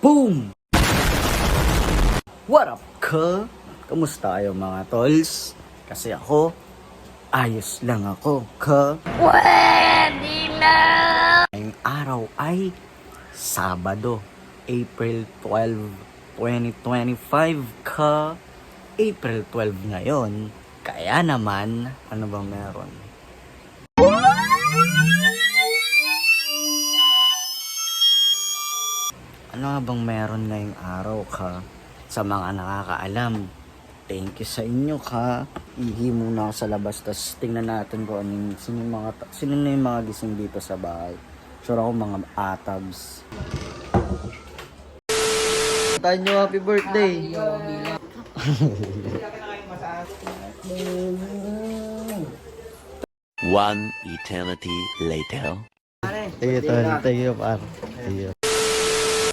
Boom! What up, ka? Kamusta kayo mga tolls? Kasi ako, ayos lang ako, ka. Pwede na! Ngayong araw ay Sabado, April 12, 2025, ka. April 12 ngayon. Kaya naman, ano bang meron? Ano nga bang meron ngayong araw, ka? Sa mga nakakaalam, thank you sa inyo, ka. Ihi muna ako sa labas, tas tingnan natin kung sino na yung mga gising dito sa bahay. Sure ako mga atabs. Tayo nyo, happy birthday! One eternity later. Thank you, par.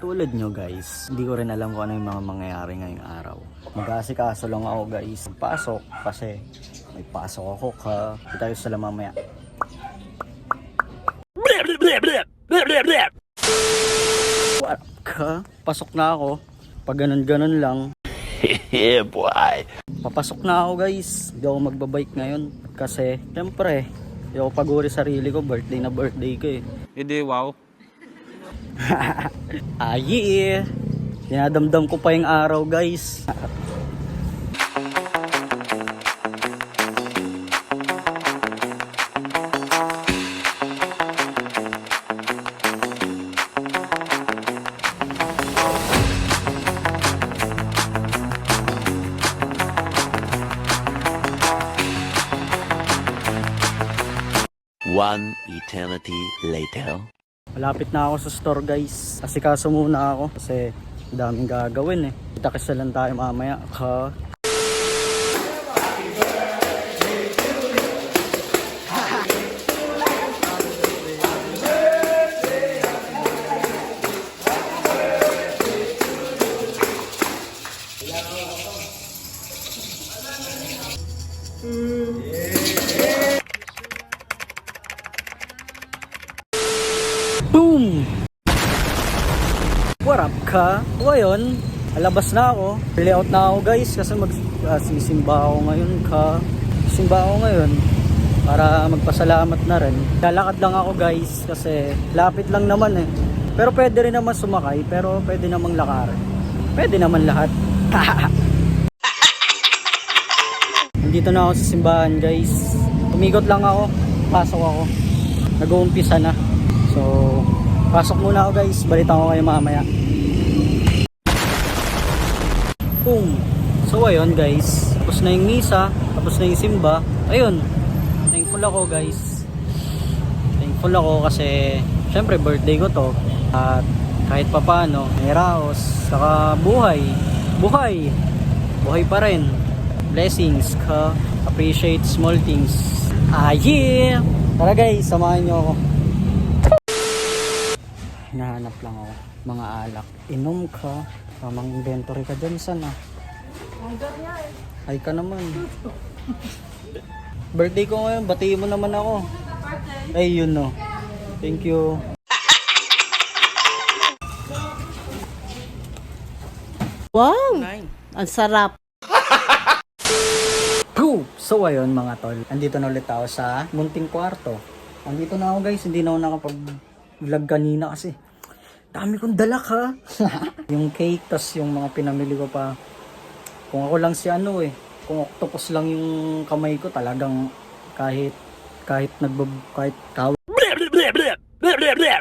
Tulad nyo guys, hindi ko rin alam kung ano yung mga mangyayari ngayong araw. Mag-aasikaso lang ako guys. Pasok kasi may pasok ako, ka. Kita tayo sila mamaya. What up, ka? Pasok na ako. Pag ganun lang. Yeah, boy. Papasok na ako guys. Hindi ako magbabike ngayon. Kasi, syempre, hindi ako paguri sarili ko. Birthday na birthday ko eh. Hindi, wow. Ayi eh. Dinadamdam ko pa yung araw guys. One eternity later. Malapit na ako sa store guys. Asikaso muna ako kasi daming gagawin eh. Kita-kisa lang tayo mamaya, ka. Boom! What up, ka? Ngayon, alabas na ako. Early out na ako guys kasi magsisimba ako ngayon, ka. Simba ako ngayon para magpasalamat na rin. Lalakad lang ako guys kasi lapit lang naman eh. Pero pwede rin naman sumakay, pero pwede namang lakarin. Pwede naman lahat. Nandito na ako sa simbahan guys. Umikot lang ako, pasok ako. Nag-uumpisa na. So, pasok muna ako guys. Balita ko kayo mamaya. Boom! So, ayun guys. Tapos na yung misa. Tapos na yung simba. Ayun. Thankful ako guys. Thankful ako kasi syempre birthday ko to. At kahit papano, may raos. Saka buhay. Buhay! Buhay pa rin. Blessings ka. Appreciate small things. Ah, yeah! Tara guys, samahan nyo ako. Hinahanap lang ako mga alak. Inom ka. Tamang inventory ka dyan, sana. Ay ka naman. Birthday ko ngayon, batiin mo naman ako. Ay, yun no. Thank you. Wow! Ang sarap! So ayun mga tol, andito na ulit ako sa munting kwarto. Andito na ako guys, hindi na ako nakapag-vlog kanina kasi dami kong dala, ka. Yung cake, tas yung mga pinamili ko pa. Kung ako lang si ano eh, kung octopus lang yung kamay ko, talagang kahit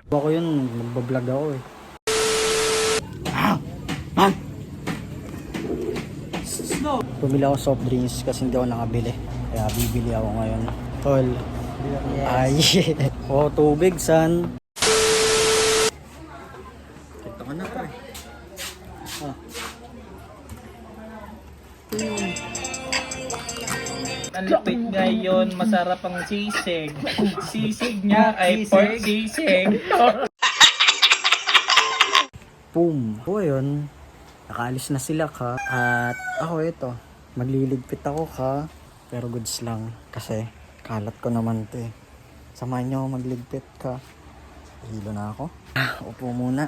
ako yun, magbablog ako eh. Bumili ako soft drinks kasi hindi ako nakabili. Kaya bibili ako ngayon. Tol. Yes. Ay, oh, tubig, san. Kita ka na, pre. Ah. Ang lupit ngayon, masarap ang sisig. Sisig niya ay pork sisig. Boom. So, ayun. Nakaalis na sila, ka. At ako ito. Magliligpit ako, ka. Pero goods lang. Kasi kalat ko naman to eh. Samahan niyo ako magligpit, ka. Hilo na ako. Upo muna.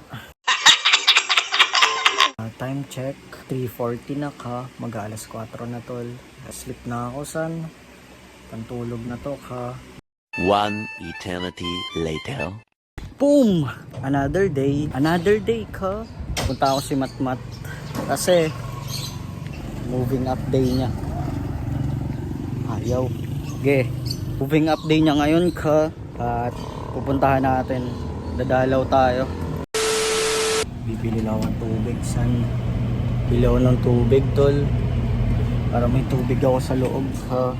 Time check, 3:40 na ka, mag-alas 4 na tol. Sleep na ako san. Pantulog na to ka. One eternity later. Boom! Another day ka. Punta ako si Matmat. Kasi, moving up day niya. Ayaw. Okay. Moving up day niya ngayon ka. At pupuntahan natin. Dadalaw tayo. Bibili lang ako ng tubig, san. Bili ako ng tubig, tol. Para may tubig ako sa loob, ha.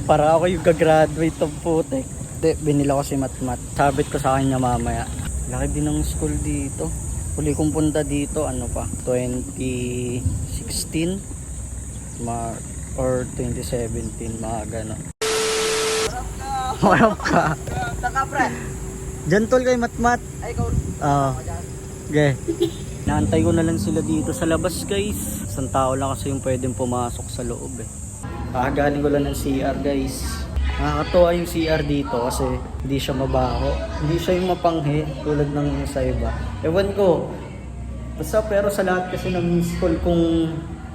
Para ako yung gagraduate ng putek. Hindi, binila ko si Matmat. Sabit ko sa kanya mamaya. Laki din ng school dito. Huli kong punta dito, ano pa, 2016 or 2017, mga gano'n. Harap ka. Saka, pre. Diyan tol kay Matmat. Ay, ikaw. Okay. Naantay ko na lang sila dito sa labas, guys. Isang tao lang kasi yung pwedeng pumasok sa loob eh. Kakagaling ko lang ng CR, guys. Nakakatuwa yung CR dito kasi hindi siya mabaho. Hindi siya yung mapanghi tulad ng sa iba. Ewan ko. Basta pero sa lahat kasi ng school kung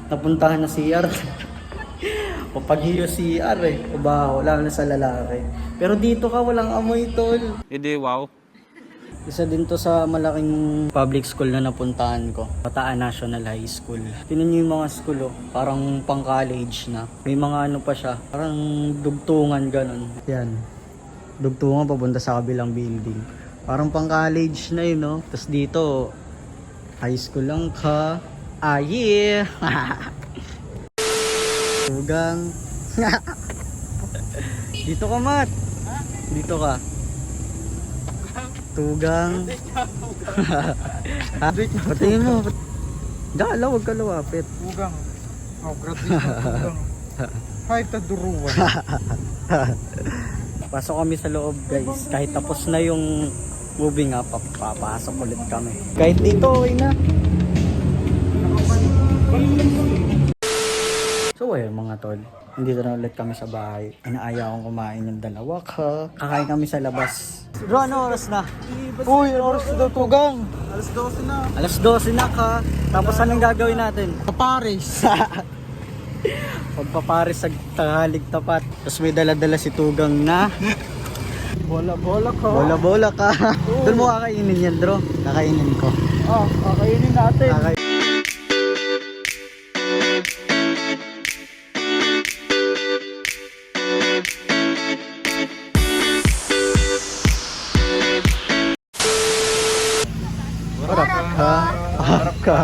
napuntahan na CR. Papaghiyo CR eh. Mabaho, lalo na sa lalaki. Pero dito ka walang amoy, tol. Hindi, wow. Isa din to sa malaking public school na napuntahan ko. Bataan National High School. Tingnan niyo yung mga school oh. Parang pang college na. May mga ano pa siya. Parang dugtungan ganun. Yan. Dugtungan papunta sa kabilang building. Parang pang college na yun no. Tapos dito, high school lang ka. Ah yeah! Tugang. Dito ka, Mat. Dito ka. Tugang. Patingin mo. Dala, huwag ka lumapit. Tugang. Oh, grabe na tugang. Kahit taduruan. Pasok kami sa loob, guys. Kahit tapos na yung moving up, papasok ulit kami. Kahit dito, okay na. So ayun mga tol, nandito na ulit kami sa bahay. Inaaya akong kumain yung dalawa ka. Kakain kami sa labas. Bro, ano oras na? Uy, oras na daw tugang. Alas 12 na. Alas 12 na ka. Tapos anong gagawin natin? Paparis. Pagpaparis sa Tagalog tapat. Tapos may dala-dala si Tugang na Bola-bola ka. bola-bola ka. Doon mo kakainin yan, bro. Kakainin ko. Ah, kakainin natin. Harap ka. Harap ka.